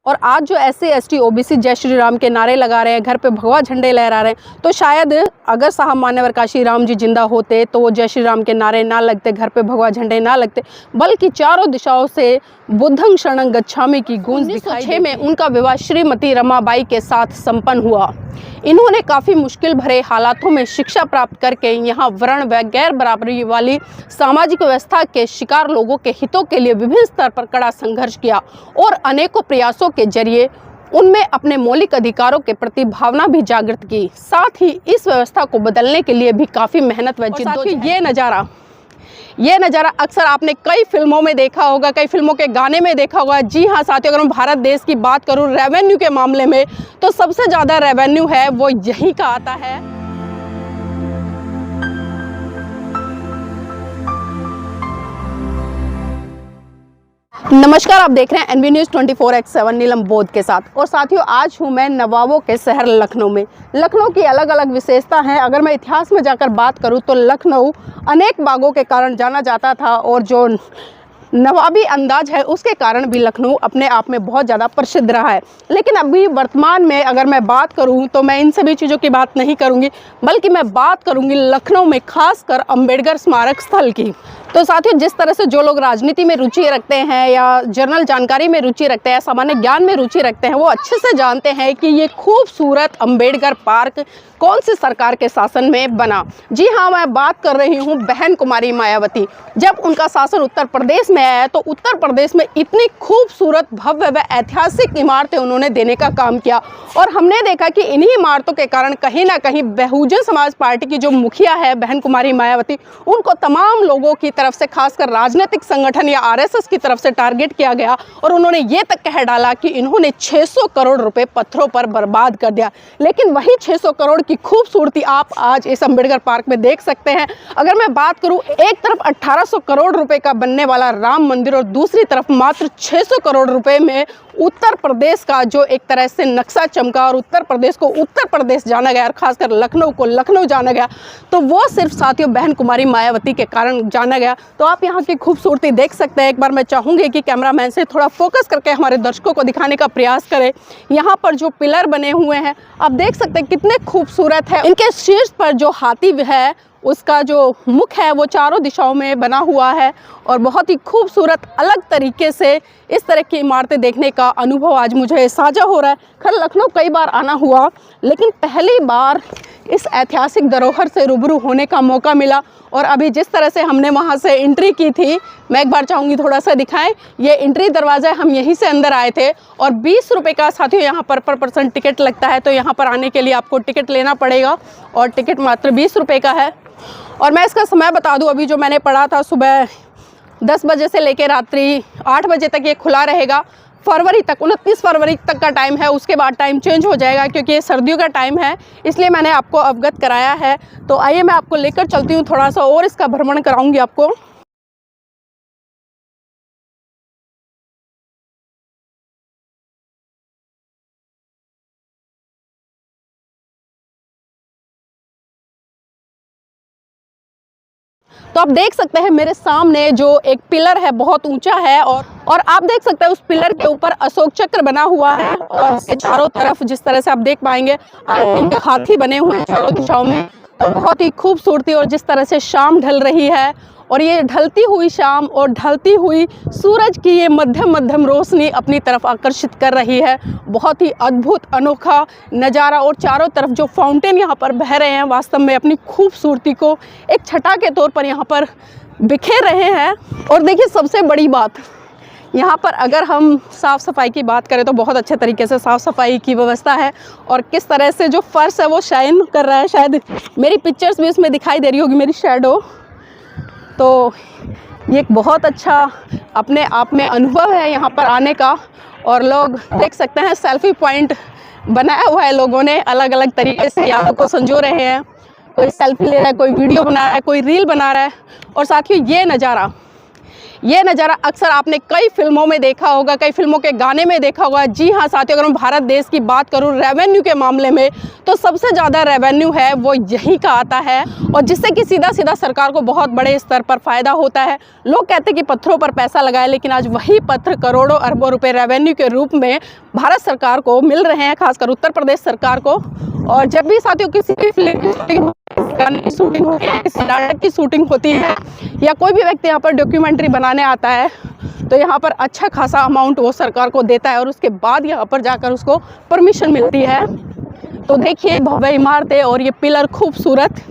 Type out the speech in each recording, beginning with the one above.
और आज जो SC ST OBC जय श्री राम के नारे लगा रहे हैं, घर पे भगवा झंडे लहरा रहे हैं, तो शायद अगर साहब मान्यवर काशी राम जी जिंदा होते तो वो जय श्री राम के नारे ना लगते, घर पे भगवा झंडे ना लगते, बल्कि चारों दिशाओं से बुद्धं शरणं गच्छामि की गूंज दिखाई 1906 में उनका विवाह श्रीमती रमाबाई के साथ संपन्न हुआ। इन्होंने काफ़ी मुश्किल भरे हालातों में शिक्षा प्राप्त करके यहाँ वर्ण व गैर बराबरी वाली सामाजिक व्यवस्था के शिकार लोगों के हितों के लिए विभिन्न स्तर पर कड़ा संघर्ष किया और अनेकों प्रयासों के जरिए उनमें अपने मौलिक अधिकारों के प्रति भावना भी जागृत की। साथ ही इस व्यवस्था को बदलने के लिए भी काफ़ी मेहनत व जिद्दोजहद। ये नज़ारा अक्सर आपने कई फिल्मों में देखा होगा, कई फिल्मों के गाने में देखा होगा। जी हाँ साथियों, अगर मैं भारत देश की बात करूँ रेवेन्यू के मामले में, तो सबसे ज़्यादा रेवेन्यू है वो यहीं का आता है। नमस्कार, आप देख रहे हैं NV News 24/7 नीलम बोध के साथ। और साथियों, आज हूँ मैं नवाबों के शहर लखनऊ में। लखनऊ की अलग अलग विशेषता हैं। अगर मैं इतिहास में जाकर बात करूँ तो लखनऊ अनेक बागों के कारण जाना जाता था और जो नवाबी अंदाज है उसके कारण भी लखनऊ अपने आप में बहुत ज़्यादा प्रसिद्ध रहा है। लेकिन अभी वर्तमान में अगर मैं बात करूं तो मैं इन सभी चीज़ों की बात नहीं करूंगी, बल्कि मैं बात करूंगी लखनऊ में खासकर अंबेडकर स्मारक स्थल की। तो साथियों, जिस तरह से जो लोग राजनीति में रुचि रखते हैं या जनरल जानकारी में रुचि रखते हैं, सामान्य ज्ञान में रुचि रखते हैं, वो अच्छे से जानते हैं कि ये खूबसूरत अंबेडकर पार्क कौन सी सरकार के शासन में बना। जी हाँ, मैं बात कर रही हूँ बहन कुमारी मायावती। जब उनका शासन उत्तर प्रदेश में आया तो उत्तर प्रदेश में इतनी खूबसूरत भव्य व ऐतिहासिक इमारतें उन्होंने देने का काम किया। और हमने देखा कि इन्हीं इमारतों के कारण कहीं ना कहीं बहुजन समाज पार्टी की जो मुखिया है बहन कुमारी मायावती, उनको तमाम लोगों की तरफ से, खासकर राजनीतिक संगठन या RSS की तरफ से टारगेट किया गया और उन्होंने ये तक कह डाला कि इन्होंने 600 करोड़ रुपए पत्थरों पर बर्बाद कर दिया। लेकिन वही 600 करोड़ की खूबसूरती आप आज इस अंबेडकर पार्क में देख सकते हैं। अगर मैं बात करूं, एक तरफ 1800 करोड़ रुपए का बनने वाला राम मंदिर और दूसरी तरफ मात्र 600 करोड़ रुपए में उत्तर प्रदेश का जो एक तरह से नक्शा चमका और उत्तर प्रदेश को उत्तर प्रदेश जाना गया और खासकर लखनऊ को लखनऊ जाना गया, तो वो सिर्फ साथियों बहन कुमारी मायावती के कारण जाना गया। तो आप यहाँ की खूबसूरती देख सकते हैं। एक बार मैं चाहूँगी कि कैमरामैन से थोड़ा फोकस करके हमारे दर्शकों को दिखाने का प्रयास करें। यहाँ पर जो पिलर बने हुए हैं आप देख सकते हैं कितने खूबसूरत है। इनके शीर्ष पर जो हाथी है उसका जो मुख है वो चारों दिशाओं में बना हुआ है और बहुत ही खूबसूरत अलग तरीके से इस तरह की इमारतें देखने का अनुभव आज मुझे साझा हो रहा है। खैर लखनऊ कई बार आना हुआ, लेकिन पहली बार इस ऐतिहासिक धरोहर से रूबरू होने का मौका मिला। और अभी जिस तरह से हमने वहाँ से एंट्री की थी, मैं एक बार चाहूँगी थोड़ा सा दिखाएं। ये एंट्री दरवाज़ा है, हम यहीं से अंदर आए थे और 20 रुपये का साथियों यहाँ पर पर्सन टिकट लगता है। तो यहाँ पर आने के लिए आपको टिकट लेना पड़ेगा और टिकट मात्र 20 रुपये का है। और मैं इसका समय बता दूं, अभी जो मैंने पढ़ा था सुबह 10 बजे से लेकर रात्रि 8 बजे तक ये खुला रहेगा। फरवरी तक, 29 फरवरी तक का टाइम है। उसके बाद टाइम चेंज हो जाएगा क्योंकि ये सर्दियों का टाइम है, इसलिए मैंने आपको अवगत कराया है। तो आइए मैं आपको लेकर चलती हूँ, थोड़ा सा और इसका भ्रमण कराऊंगी आपको। तो आप देख सकते हैं मेरे सामने जो एक पिलर है बहुत ऊंचा है और आप देख सकते हैं उस पिलर के ऊपर अशोक चक्र बना हुआ है और इसके चारों तरफ जिस तरह से आप देख पाएंगे हाथी बने हुए हैं चारों दिशाओं में। तो बहुत ही खूबसूरती और जिस तरह से शाम ढल रही है और ये ढलती हुई शाम और ढलती हुई सूरज की ये मध्यम रोशनी अपनी तरफ आकर्षित कर रही है। बहुत ही अद्भुत अनोखा नज़ारा और चारों तरफ जो फाउंटेन यहाँ पर बह रहे हैं वास्तव में अपनी खूबसूरती को एक छटा के तौर पर यहाँ पर बिखेर रहे हैं। और देखिए सबसे बड़ी बात, यहाँ पर अगर हम साफ़ सफाई की बात करें तो बहुत अच्छे तरीके से साफ़ सफाई की व्यवस्था है और किस तरह से जो फर्श है वो शाइन कर रहा है। शायद मेरी पिक्चर्स भी इसमें दिखाई दे रही होगी, मेरी शैडो। तो ये एक बहुत अच्छा अपने आप में अनुभव है यहाँ पर आने का। और लोग देख सकते हैं सेल्फी पॉइंट बनाया हुआ है लोगों ने, अलग अलग तरीके से यादों को संजो रहे हैं। कोई सेल्फी ले रहा है, कोई वीडियो बना रहा है, कोई रील बना रहा है। और साथ ही ये नज़ारा, ये नज़ारा अक्सर आपने कई फिल्मों में देखा होगा, कई फिल्मों के गाने में देखा होगा। जी हाँ साथियों, अगर मैं भारत देश की बात करूँ रेवेन्यू के मामले में, तो सबसे ज़्यादा रेवेन्यू है वो यहीं का आता है, और जिससे कि सीधा सीधा सरकार को बहुत बड़े स्तर पर फ़ायदा होता है। लोग कहते हैं कि पत्थरों पर पैसा लगाए, लेकिन आज वही पत्थर करोड़ों अरबों रुपए रेवेन्यू के रूप में भारत सरकार को मिल रहे हैं, खासकर उत्तर प्रदेश सरकार को। और जब भी साथियों किसी भी फिल्म की शूटिंग होती है, किसी नाटक की शूटिंग होती है, या कोई भी व्यक्ति यहाँ पर डॉक्यूमेंट्री बनाने आता है, तो यहाँ पर अच्छा खासा अमाउंट वो सरकार को देता है, और उसके बाद यहाँ पर जाकर उसको परमिशन मिलती है। तो देखिए भव्य इमारतें और ये पिलर खूबसूरत।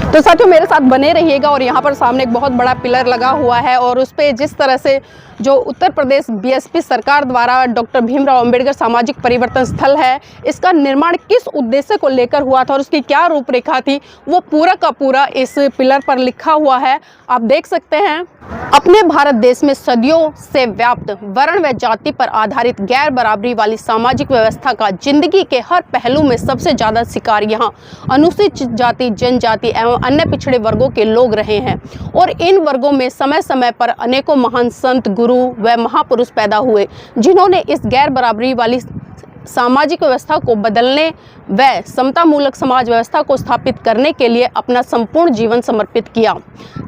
तो साथियों मेरे साथ बने रहिएगा। और यहाँ पर सामने एक बहुत बड़ा पिलर लगा हुआ है, और उस पर जिस तरह से जो उत्तर प्रदेश बीएसपी सरकार द्वारा डॉक्टर भीमराव अंबेडकर सामाजिक परिवर्तन स्थल है, इसका निर्माण किस उद्देश्य को लेकर हुआ था और उसकी क्या रूपरेखा थी, वो पूरा का पूरा इस पिलर पर लिखा हुआ है। आप देख सकते हैं। अपने भारत देश में सदियों से व्याप्त वर्ण व जाति पर आधारित गैर बराबरी वाली सामाजिक व्यवस्था का जिंदगी के हर पहलू में सबसे ज्यादा शिकार यहाँ अनुसूचित जाति, जनजाति एवं अन्य पिछड़े वर्गों के लोग रहे हैं। और इन वर्गों में समय समय पर अनेकों महान संत, गुरु व महापुरुष पैदा हुए, जिन्होंने इस गैर बराबरी वाली सामाजिक व्यवस्था को बदलने व समतामूलक समाज व्यवस्था को स्थापित करने के लिए अपना संपूर्ण जीवन समर्पित किया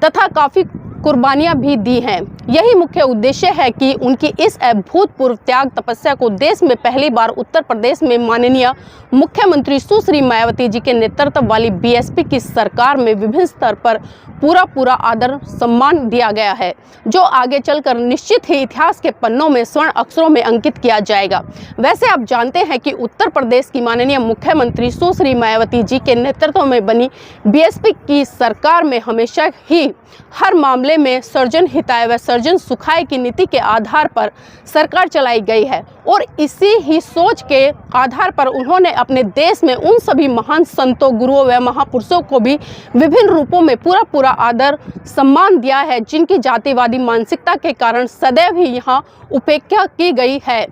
तथा काफ़ी कुर्बानियां भी दी हैं। यही मुख्य उद्देश्य है कि उनकी इस अभूतपूर्व त्याग तपस्या को देश में पहली बार उत्तर प्रदेश में माननीय मुख्यमंत्री सुश्री मायावती जी के नेतृत्व वाली बीएसपी की सरकार में विभिन्न स्तर पर पूरा आदर सम्मान दिया गया है, जो आगे चलकर निश्चित ही इतिहास के पन्नों में स्वर्ण अक्षरों में अंकित किया जाएगा। वैसे आप जानते हैं कि उत्तर प्रदेश की माननीय मुख्यमंत्री सुश्री मायावती जी के नेतृत्व में बनी बीएसपी की सरकार में हमेशा ही हर मामले में सर्जन हिताय व सर्जन सुखाय की नीति के आधार पर सरकार चलाई गई है, और इसी ही सोच के आधार पर उन्होंने अपने देश में उन सभी महान संतों, गुरुओं व महापुरुषों को भी विभिन्न रूपों में पूरा आदर सम्मान दिया है, जिनकी जातिवादी मानसिकता के कारण सदैव ही यहाँ उपेक्षा की गई है।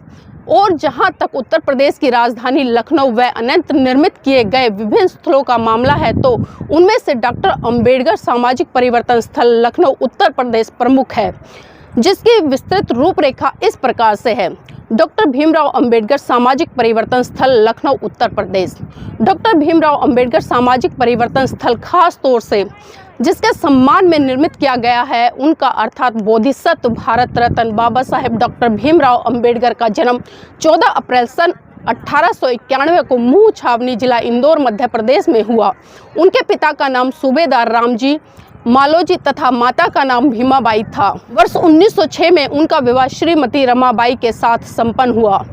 और जहां तक उत्तर प्रदेश की राजधानी लखनऊ व अनंत निर्मित किए गए विभिन्न स्थलों का मामला है, तो उनमें से डॉक्टर अंबेडकर सामाजिक परिवर्तन स्थल लखनऊ उत्तर प्रदेश प्रमुख है, जिसकी विस्तृत रूपरेखा इस प्रकार से है। डॉक्टर भीमराव अंबेडकर सामाजिक परिवर्तन स्थल लखनऊ उत्तर प्रदेश। डॉक्टर भीमराव अंबेडकर सामाजिक परिवर्तन स्थल खास तौर से जिसके सम्मान में निर्मित किया गया है, उनका अर्थात बोधिसत्व भारत रत्न बाबा साहेब डॉक्टर भीमराव अंबेडकर का जन्म 14 अप्रैल सन 1891 को मुँह छावनी जिला इंदौर मध्य प्रदेश में हुआ। उनके पिता का नाम सूबेदार रामजी मालोजी तथा माता का नाम भीमाबाई था। वर्ष 1906 में उनका विवाह श्रीमती रमाबाई के साथ संपन्न हुआ।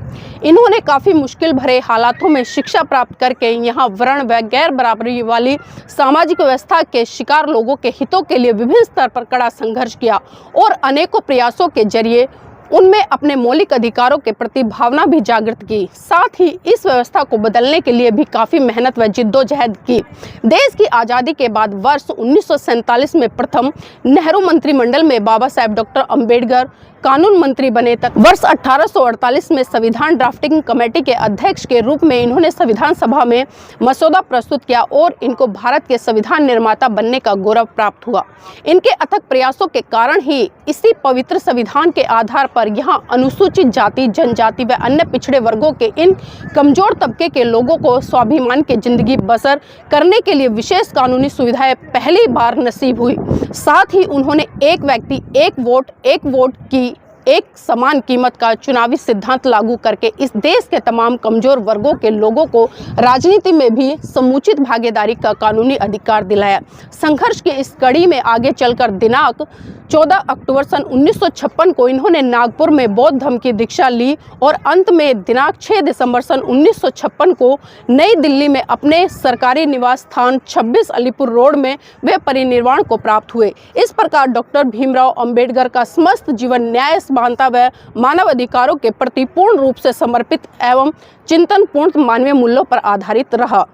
इन्होंने काफ़ी मुश्किल भरे हालातों में शिक्षा प्राप्त करके यहाँ वर्ण व गैर बराबरी वाली सामाजिक व्यवस्था के शिकार लोगों के हितों के लिए विभिन्न स्तर पर कड़ा संघर्ष किया, और अनेकों प्रयासों के जरिए उनमें अपने मौलिक अधिकारों के प्रति भावना भी जागृत की। साथ ही इस व्यवस्था को बदलने के लिए भी काफ़ी मेहनत व जिद्दोजहद की। देश की आज़ादी के बाद वर्ष 1947 में प्रथम नेहरू मंत्रिमंडल में बाबा साहेब डॉक्टर अंबेडकर कानून मंत्री बने, तक वर्ष 1848 में संविधान ड्राफ्टिंग कमेटी के अध्यक्ष के रूप में इन्होंने संविधान सभा में मसौदा प्रस्तुत किया, और इनको भारत के संविधान निर्माता बनने का गौरव प्राप्त हुआ। इनके अथक प्रयासों के कारण ही इसी पवित्र संविधान के आधार पर यहाँ अनुसूचित जाति, जनजाति व अन्य पिछड़े वर्गों के इन कमजोर तबके के लोगों को स्वाभिमान की जिंदगी बसर करने के लिए विशेष कानूनी सुविधाएं पहली बार नसीब हुई। साथ ही उन्होंने एक व्यक्ति एक वोट की एक समान कीमत का चुनावी सिद्धांत लागू करके इस देश के तमाम कमजोर वर्गों के लोगों को राजनीति में भी समुचित भागीदारी का कानूनी अधिकार दिलाया। संघर्ष की इस कड़ी में आगे चलकर दिनांक 14 अक्टूबर सन 1956 को इन्होंने नागपुर में बौद्ध धर्म की दीक्षा ली और अंत में दिनांक 6 दिसंबर सन 1956 को नई दिल्ली में अपने सरकारी निवास स्थान 26 अलीपुर रोड में वे परिनिर्वाण को प्राप्त हुए। इस प्रकार डॉक्टर भीमराव अंबेडकर का समस्त जीवन न्याय समानता व मानव अधिकारों के प्रति पूर्ण रूप से समर्पित एवं चिंतनपूर्ण मानवीय मूल्यों पर आधारित रहा।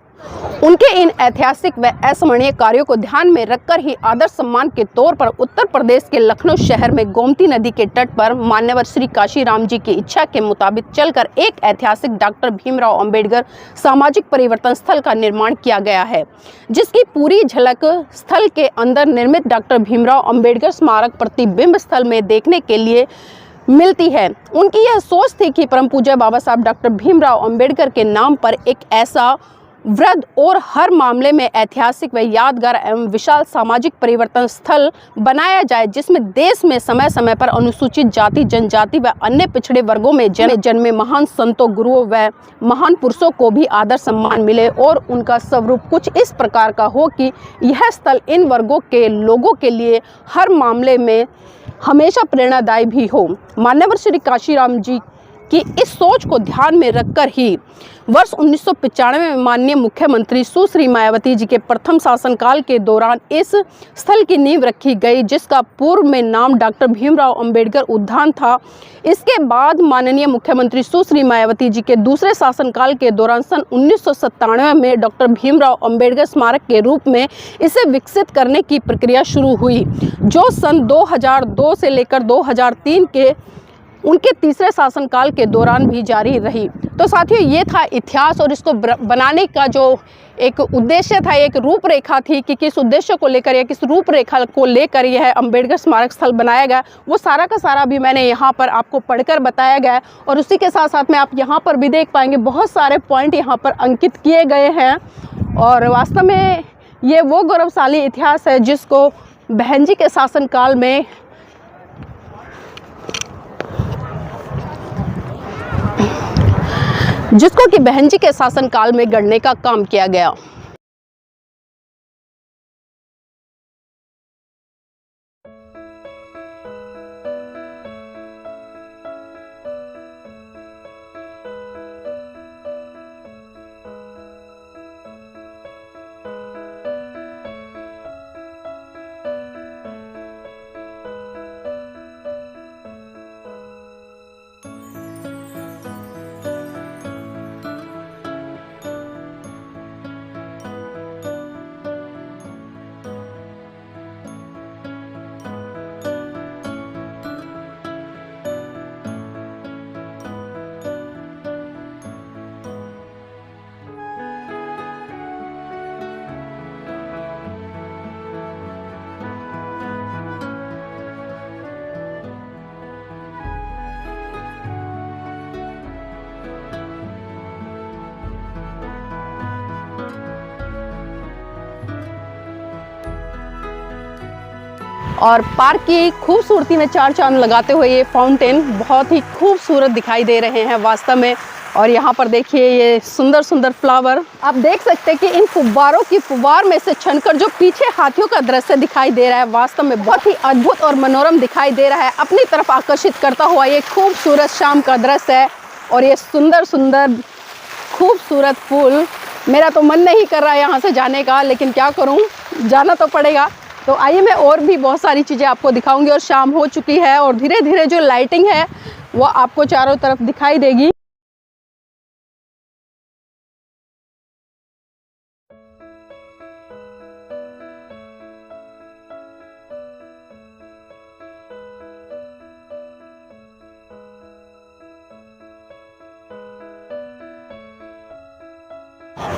उनके इन ऐतिहासिक व अविस्मरणीय कार्यों को ध्यान में रखकर ही आदर सम्मान के तौर पर उत्तर प्रदेश के लखनऊ शहर में गोमती नदी के तट पर मान्यवर श्री काशीराम जी की इच्छा के मुताबिक चलकर एक ऐतिहासिक डॉक्टर भीमराव अंबेडकर सामाजिक परिवर्तन स्थल का निर्माण किया गया है, जिसकी पूरी झलक स्थल के अंदर निर्मित डॉक्टर भीमराव अंबेडकर स्मारक प्रतिबिंब स्थल में देखने के लिए मिलती है। उनकी यह सोच थी कि परम पूज्य बाबा साहब डॉक्टर भीमराव अंबेडकर के नाम पर एक ऐसा वृद्ध और हर मामले में ऐतिहासिक व यादगार एवं विशाल सामाजिक परिवर्तन स्थल बनाया जाए, जिसमें देश में समय समय पर अनुसूचित जाति, जनजाति व अन्य पिछड़े वर्गों में जन्मे महान संतों, गुरुओं व महान पुरुषों को भी आदर सम्मान मिले और उनका स्वरूप कुछ इस प्रकार का हो कि यह स्थल इन वर्गों के लोगों के लिए हर मामले में हमेशा प्रेरणादायी भी हो। मान्यवर श्री काशीराम जी कि इस सोच को ध्यान में रखकर ही वर्ष 1995 में माननीय मुख्यमंत्री सुश्री मायावती जी के प्रथम शासनकाल के दौरान इस स्थल की नींव रखी गई, जिसका पूर्व में नाम डॉक्टर भीमराव अंबेडकर उद्यान था। इसके बाद माननीय मुख्यमंत्री सुश्री मायावती जी के दूसरे शासनकाल के दौरान सन 1997 में डॉक्टर भीमराव अंबेडकर स्मारक के रूप में इसे विकसित करने की प्रक्रिया शुरू हुई, जो सन 2002 से लेकर 2003 के उनके तीसरे शासनकाल के दौरान भी जारी रही। तो साथियों, ये था इतिहास और इसको बनाने का जो एक उद्देश्य था, एक रूपरेखा थी कि किस उद्देश्य को लेकर या किस रूपरेखा को लेकर यह अंबेडकर स्मारक स्थल बनाया गया, वो सारा का सारा भी मैंने यहाँ पर आपको पढ़कर बताया गया है। और उसी के साथ साथ में आप यहाँ पर भी देख पाएंगे बहुत सारे पॉइंट यहाँ पर अंकित किए गए हैं। और वास्तव में ये वो गौरवशाली इतिहास है जिसको बहन जी के शासनकाल में बहन जी के शासनकाल में गढ़ने का काम किया गया। और पार्क की खूबसूरती में चार चांद लगाते हुए ये फाउंटेन बहुत ही खूबसूरत दिखाई दे रहे हैं वास्तव में। और यहाँ पर देखिए ये सुंदर सुंदर फ्लावर आप देख सकते हैं कि इन फुब्बारों की फुब्बार में से छनकर जो पीछे हाथियों का दृश्य दिखाई दे रहा है वास्तव में बहुत ही अद्भुत और मनोरम दिखाई दे रहा है, अपनी तरफ आकर्षित करता हुआ ये खूबसूरत शाम का दृश्य है। और ये सुंदर सुंदर खूबसूरत फूल, मेरा तो मन नहीं कर रहा है यहाँ से जाने का, लेकिन क्या करूँ, जाना तो पड़ेगा। तो आइए मैं और भी बहुत सारी चीज़ें आपको दिखाऊंगी। और शाम हो चुकी है और धीरे धीरे जो लाइटिंग है वो आपको चारों तरफ दिखाई देगी।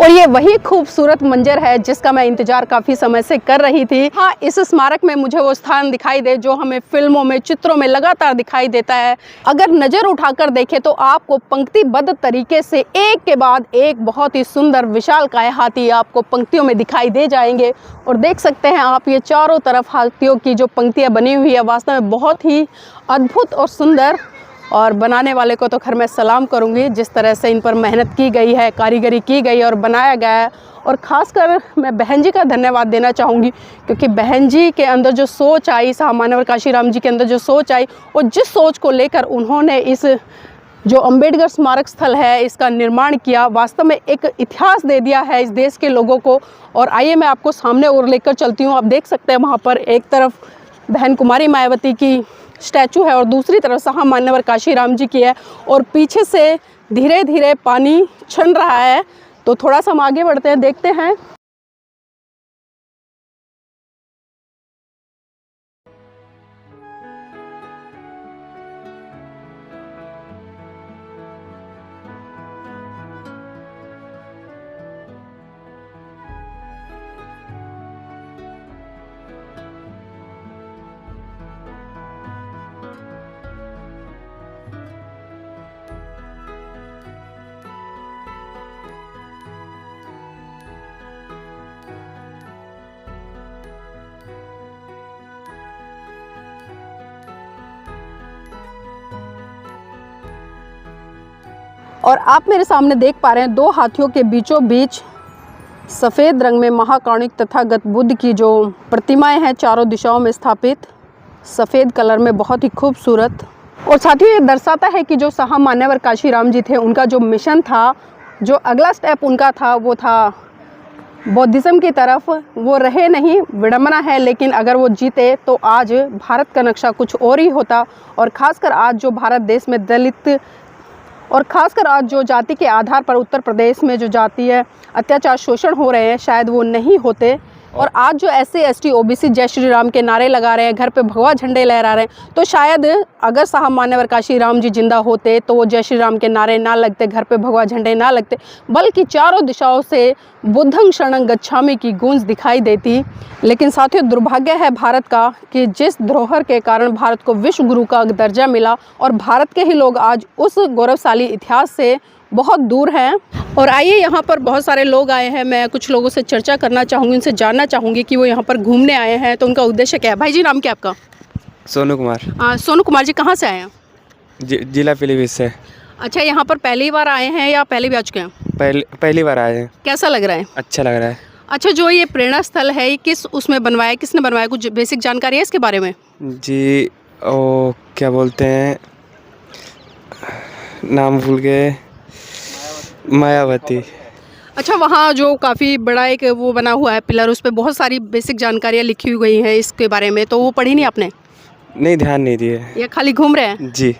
और ये वही खूबसूरत मंजर है जिसका मैं इंतजार काफ़ी समय से कर रही थी। हाँ, इस स्मारक में मुझे वो स्थान दिखाई दे जो हमें फिल्मों में, चित्रों में लगातार दिखाई देता है। अगर नज़र उठाकर देखें तो आपको पंक्तिबद्ध तरीके से एक के बाद एक बहुत ही सुंदर विशालकाय हाथी आपको पंक्तियों में दिखाई दे जाएंगे। और देख सकते हैं आप ये चारों तरफ हाथियों की जो पंक्तियाँ बनी हुई है वास्तव में बहुत ही अद्भुत और सुंदर और बनाने वाले को तो खैर मैं सलाम करूँगी, जिस तरह से इन पर मेहनत की गई है, कारीगरी की गई और बनाया गया है। और ख़ासकर मैं बहन जी का धन्यवाद देना चाहूँगी, क्योंकि बहन जी के अंदर जो सोच आई, साहब मान्यवर काशीराम जी के अंदर जो सोच आई, और जिस सोच को लेकर उन्होंने इस जो अंबेडकर स्मारक स्थल है इसका निर्माण किया, वास्तव में एक इतिहास दे दिया है इस देश के लोगों को। और आइए मैं आपको सामने और लेकर चलती हूँ। आप देख सकते हैं वहाँ पर एक तरफ बहन कुमारी मायावती की स्टैचू है और दूसरी तरफ साहब मान्यवर काशीराम जी की है, और पीछे से धीरे धीरे पानी छन रहा है। तो थोड़ा सा हम आगे बढ़ते हैं, देखते हैं। और आप मेरे सामने देख पा रहे हैं दो हाथियों के बीचों बीच सफ़ेद रंग में महाकारुणिक तथागत बुद्ध की जो प्रतिमाएं हैं चारों दिशाओं में स्थापित, सफ़ेद कलर में, बहुत ही खूबसूरत। और साथियों ये दर्शाता है कि जो साहब मान्यवर काशीराम जी थे, उनका जो मिशन था, जो अगला स्टेप उनका था, वो था बौद्धिज़्म की तरफ। वो रहे नहीं, विडंबना है, लेकिन अगर वो जीते तो आज भारत का नक्शा कुछ और ही होता। और ख़ासकर आज जो भारत देश में दलित और ख़ासकर आज जो जाति के आधार पर उत्तर प्रदेश में जो जातीय अत्याचार शोषण हो रहे हैं, शायद वो नहीं होते। और आज जो SC ST OBC जय श्री राम के नारे लगा रहे हैं, घर पे भगवा झंडे लहरा रहे हैं, तो शायद अगर साहब मान्यवर काशीराम जी जिंदा होते तो वो जय श्री राम के नारे ना लगते, घर पे भगवा झंडे ना लगते, बल्कि चारों दिशाओं से बुद्धं शरणं गच्छामि की गूंज दिखाई देती। लेकिन साथियों दुर्भाग्य है भारत का कि जिस धरोहर के कारण भारत को विश्व गुरु का दर्जा मिला, और भारत के ही लोग आज उस गौरवशाली इतिहास से बहुत दूर हैं। और आइए यहाँ पर बहुत सारे लोग आए हैं, मैं कुछ लोगों से चर्चा करना चाहूँगी, उनसे जानना चाहूँगी कि वो यहाँ पर घूमने आए हैं तो उनका उद्देश्य क्या है। भाई जी नाम क्या आपका? सोनू कुमार। सोनू कुमार जी कहाँ से आए हैं? जिला पीलीभीत से। अच्छा, यहाँ पर पहली बार आए हैं या पहले भी आ चुके हैं? पहली बार आए हैं। कैसा लग रहा है? अच्छा लग रहा है। अच्छा, जो ये प्रेरणा स्थल है, ये किस उसमें बनवाया, किसने बनवाया, कुछ बेसिक जानकारी है इसके बारे में? जी, ओ क्या बोलते हैं, नाम भूल गए, मायावती। अच्छा, वहाँ जो काफ़ी बड़ा एक वो बना हुआ है पिलर, उस पर बहुत सारी बेसिक जानकारियाँ लिखी हुई हैं इसके बारे में, तो वो पढ़ी नहीं आपने? नहीं, ध्यान नहीं दिए। या खाली घूम रहे हैं? जी,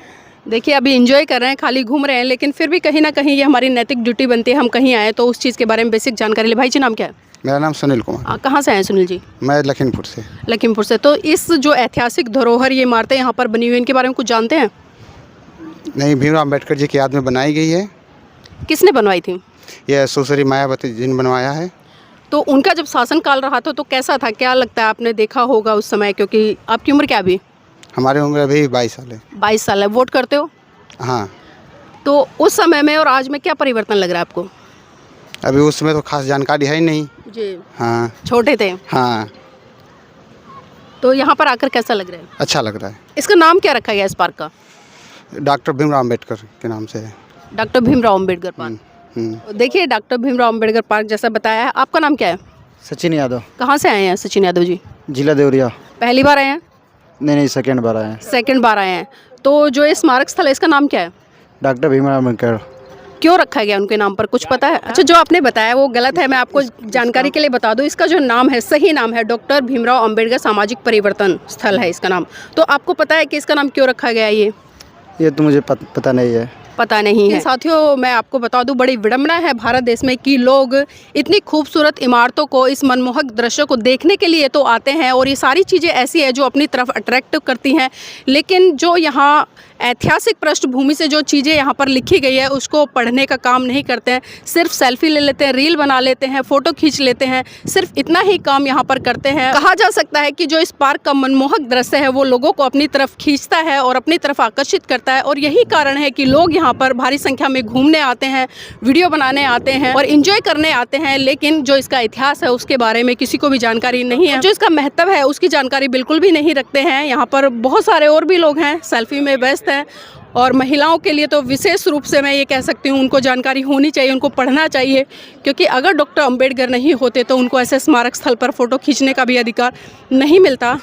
देखिए अभी एंजॉय कर रहे हैं, खाली घूम रहे हैं, लेकिन फिर भी कहीं ना कहीं ये हमारी नैतिक ड्यूटी बनती है, हम कहीं आए तो उस चीज़ के बारे में बेसिक जानकारी ले। भाई जी नाम क्या है? मेरा नाम सुनील कुमार। कहाँ से आए हैं सुनील जी? मैं लखीमपुर से। लखीमपुर से। तो इस जो ऐतिहासिक धरोहर, ये इमारतें यहाँ पर बनी हुई, इनके बारे में कुछ जानते हैं? नहीं, भीमराव अम्बेडकर जी की याद में बनाई गई है। किसने बनवाई थी? यह सुश्री मायावती जी ने बनवाया है। तो उनका जब शासनकाल रहा था तो कैसा था, क्या लगता है, आपने देखा होगा उस समय, क्योंकि आपकी उम्र क्या अभी? हमारी उम्र अभी 22 साल है। 22 साल है। वोट करते हो? हाँ। तो उस समय में और आज में क्या परिवर्तन लग रहा है आपको? अभी उस समय तो खास जानकारी है ही नहीं जी। हाँ। छोटे थे? हाँ। तो यहाँ पर आकर कैसा लग रहा है? अच्छा लग रहा है। इसका नाम क्या रखा गया इस पार्क का? डॉक्टर भीमराव अम्बेडकर के नाम से है। Doctor Bhimrao Ambedkar park. देखिए डॉक्टर भीमराव अम्बेडकर पार्क जैसा बताया है। आपका नाम क्या है? सचिन यादव। कहाँ से आए हैं सचिन यादव जी? जिला देवरिया। पहली बार आए हैं? नहीं, सेकंड बार आए हैं। सेकंड बार आए हैं। तो जो ये स्मारक स्थल है, इसका नाम क्या है? डॉक्टर भीमराव अम्बेडकर। क्यों रखा गया उनके नाम पर, कुछ पता है? अच्छा, जो आपने बताया वो गलत है, मैं आपको जानकारी के लिए बता दूं, इसका जो नाम है, सही नाम है डॉक्टर भीमराव अम्बेडकर सामाजिक परिवर्तन स्थल है इसका नाम। तो आपको पता है कि इसका नाम क्यों रखा गया है? ये तो मुझे पता नहीं है। पता नहीं है। साथियों मैं आपको बता दूं, बड़ी विडंबना है भारत देश में कि लोग इतनी खूबसूरत इमारतों को, इस मनमोहक दृश्य को देखने के लिए तो आते हैं, और ये सारी चीज़ें ऐसी है जो अपनी तरफ अट्रैक्ट करती हैं, लेकिन जो यहाँ ऐतिहासिक पृष्ठभूमि से जो चीज़ें यहाँ पर लिखी गई है उसको पढ़ने का काम नहीं करते हैं। सिर्फ सेल्फी ले लेते हैं, रील बना लेते हैं, फ़ोटो खींच लेते हैं, सिर्फ इतना ही काम यहाँ पर करते हैं। कहा जा सकता है कि जो इस पार्क का मनमोहक दृश्य है वो लोगों को अपनी तरफ खींचता है और अपनी तरफ आकर्षित करता है, और यही कारण है कि लोग यहाँ पर भारी संख्या में घूमने आते हैं, वीडियो बनाने आते हैं और इन्जॉय करने आते हैं। लेकिन जो इसका इतिहास है उसके बारे में किसी को भी जानकारी नहीं है, जो इसका महत्व है उसकी जानकारी बिल्कुल भी नहीं रखते हैं। यहाँ पर बहुत सारे और भी लोग हैं, सेल्फी में व्यस्त हैं, और महिलाओं के लिए तो विशेष रूप से मैं ये कह सकती हूँ उनको जानकारी होनी चाहिए, उनको पढ़ना चाहिए, क्योंकि अगर डॉक्टर अंबेडकर नहीं होते तो उनको ऐसे स्मारक स्थल पर फ़ोटो खींचने का भी अधिकार नहीं मिलता।